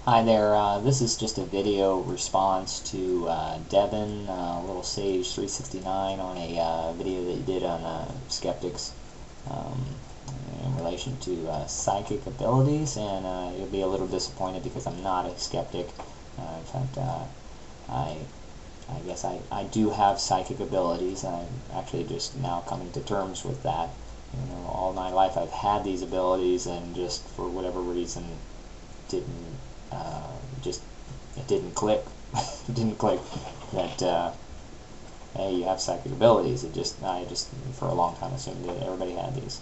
Hi there, this is just a video response to Devin, Little Sage 369 on a video that you did on Skeptics um, in relation to psychic abilities, and you'll be a little disappointed because I'm not a skeptic. In fact, I guess I do have psychic abilities, and I'm actually just now coming to terms with that. You know, all my life I've had these abilities, and just for whatever reason didn't just it didn't click. It didn't click that hey, you have psychic abilities. I just for a long time assumed that everybody had these.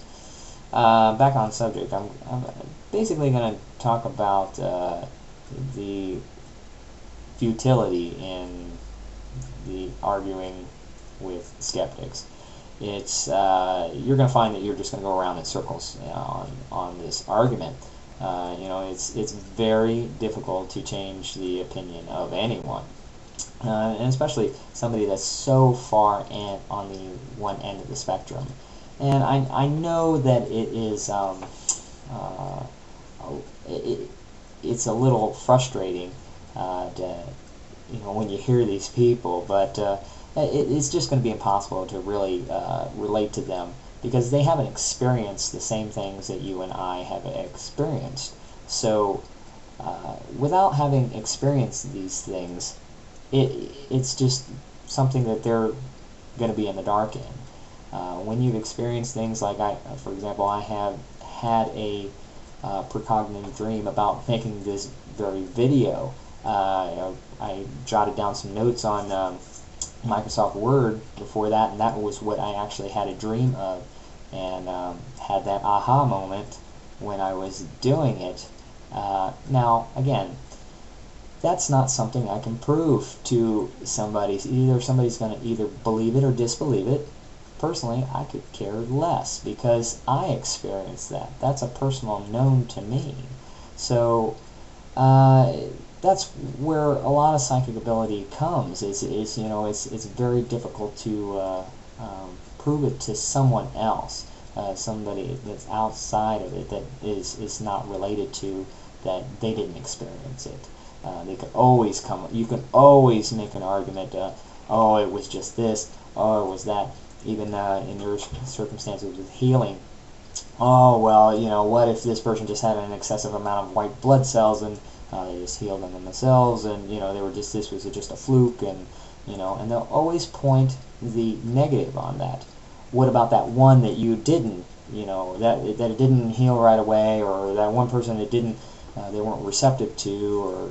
Back on subject, I'm basically going to talk about the futility in the arguing with skeptics. It's you're going to find that you're just going to go around in circles on this argument. You know, it's very difficult to change the opinion of anyone, and especially somebody that's so far on the one end of the spectrum. And I know that it is it's a little frustrating when you hear these people, but it's just going to be impossible to really relate to them, because they haven't experienced the same things that you and I have experienced. So without having experienced these things, it's just something that they're going to be in the dark in. When you've experienced things like for example, I have had a precognitive dream about making this very video. I jotted down some notes on Microsoft Word before that, and that was what I actually had a dream of, and had that aha moment when I was doing it. Now, again, that's not something I can prove to somebody. Either somebody's going to either believe it or disbelieve it. Personally, I could care less, because I experienced that. That's a personal known to me. So that's where a lot of psychic ability comes. It's very difficult to prove it to someone else, somebody that's outside of it, that is not related to, that they didn't experience it. They could always you can always make an argument, oh, it was just this, oh, it was that. Even in your circumstances with healing, oh, well, what if this person just had an excessive amount of white blood cells, and they just healed them themselves, and this was just a fluke, and and they'll always point the negative on that. What about that one that you didn't, that it didn't heal right away, or that one person that didn't, they weren't receptive to, or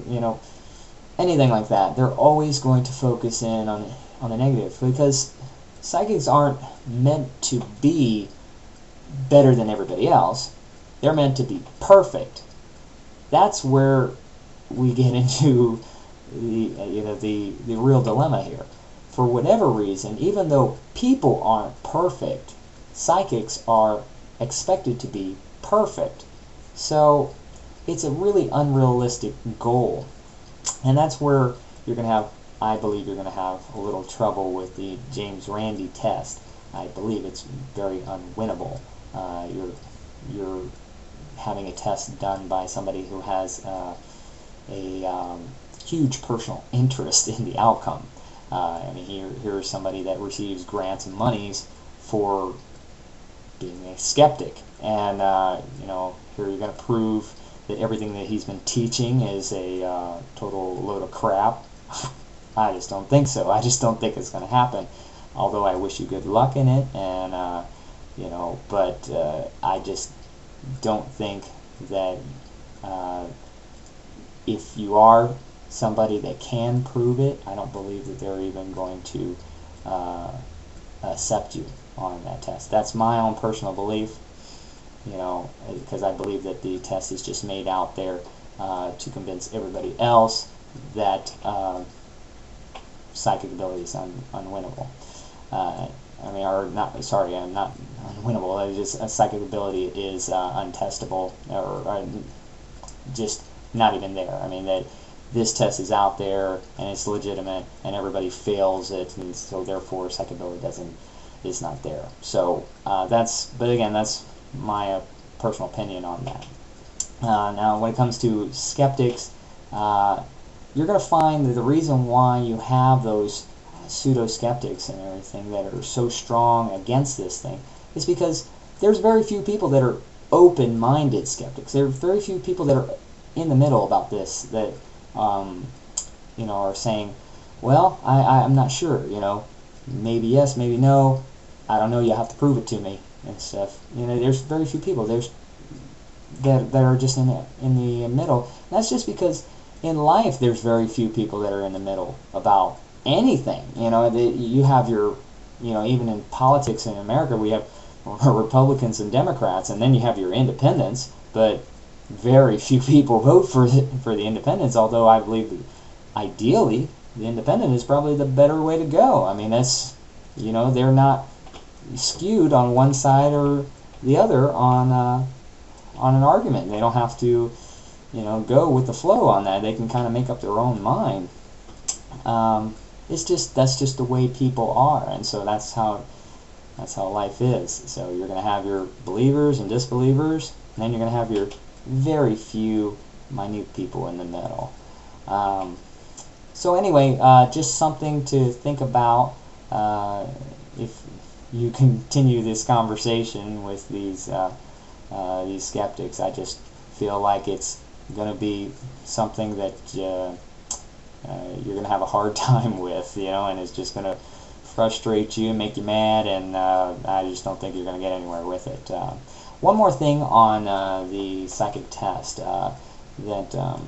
anything like that? They're always going to focus in on the negative, because psychics aren't meant to be better than everybody else. They're meant to be perfect. That's where we get into the real dilemma here. For whatever reason, even though people aren't perfect, psychics are expected to be perfect. So it's a really unrealistic goal, and that's where you're going to have, I believe you're going to have a little trouble with the James Randi test. I believe it's very unwinnable. You're having a test done by somebody who has a huge personal interest in the outcome. I mean, here's somebody that receives grants and monies for being a skeptic, and here you're going to prove that everything that he's been teaching is a total load of crap. I just don't think so. I just don't think it's going to happen. Although I wish you good luck in it, and but I just don't think that if you are somebody that can prove it, I don't believe that they're even going to accept you on that test. That's my own personal belief, because I believe that the test is just made out there to convince everybody else that psychic ability is unwinnable. Not unwinnable. It's just psychic ability is untestable, or just not even there. I mean, that this test is out there and it's legitimate, and everybody fails it, and so therefore psychic ability is not there. So but again, that's my personal opinion on that. Now, when it comes to skeptics, you're going to find that the reason why you have those pseudo-skeptics and everything that are so strong against this thing is because there's very few people that are open-minded skeptics. There are very few people that are in the middle about this, that are saying, well, I'm not sure, maybe yes, maybe no, I don't know, you have to prove it to me and stuff. There's very few people that are just in the middle. And that's just because in life there's very few people that are in the middle about anything. You have your, even in politics in America, we have Republicans and Democrats, and then you have your independents, but very few people vote for the independents, although I believe that ideally the independent is probably the better way to go. I mean, that's, they're not skewed on one side or the other on an argument. They don't have to, go with the flow on that. They can kind of make up their own mind. That's just the way people are, and so that's how life is. So you're going to have your believers and disbelievers, and then you're going to have your very few minute people in the middle. So anyway, just something to think about if you continue this conversation with these skeptics. I just feel like it's going to be something that you're going to have a hard time with, and it's just going to frustrate you and make you mad, and I just don't think you're going to get anywhere with it. One more thing on the psychic test, that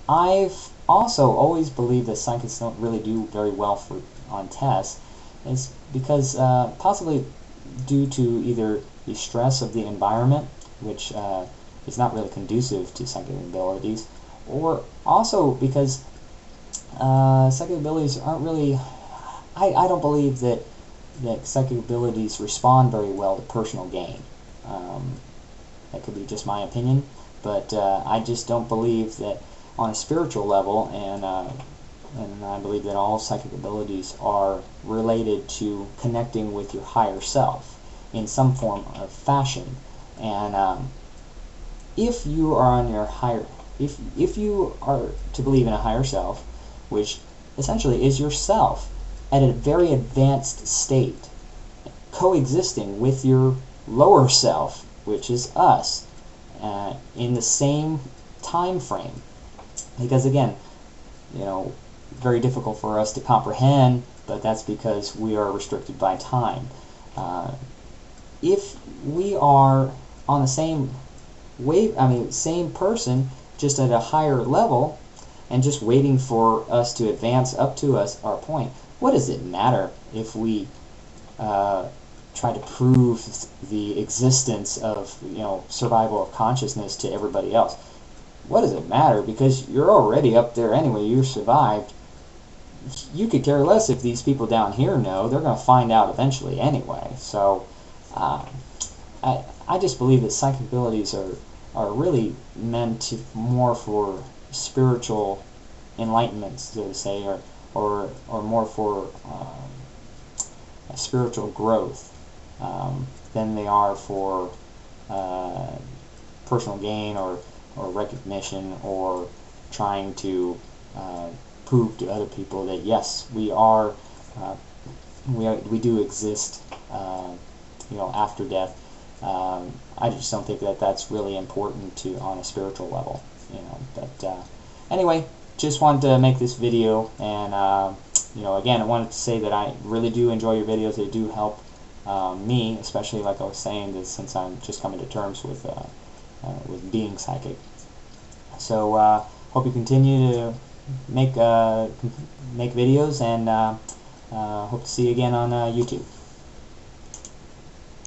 I've also always believed that psychics don't really do very well on tests, is because possibly due to either the stress of the environment, which is not really conducive to psychic abilities, or also because psychic abilities aren't really, I don't believe that psychic abilities respond very well to personal gain. That could be just my opinion, but I just don't believe that on a spiritual level, and I believe that all psychic abilities are related to connecting with your higher self in some form of fashion. And if you are on your higher, if you are to believe in a higher self, which essentially is yourself at a very advanced state, coexisting with your lower self, which is us, in the same time frame. Because again, very difficult for us to comprehend, but that's because we are restricted by time. If we are on the same wave, same person, just at a higher level, and just waiting for us to advance up to our point, what does it matter if we try to prove the existence of, survival of consciousness to everybody else? What does it matter? Because you're already up there anyway. You survived. You could care less if these people down here know. They're going to find out eventually anyway. So I just believe that psychic abilities are really meant to more for spiritual enlightenment, so to say, or more for spiritual growth than they are for personal gain or recognition, or trying to prove to other people that yes, we do exist, after death. I just don't think that that's really important on a spiritual level, But anyway, just wanted to make this video, and again, I wanted to say that I really do enjoy your videos. They do help me, especially like I was saying, since I'm just coming to terms with being psychic. So hope you continue to make videos, and hope to see you again on YouTube.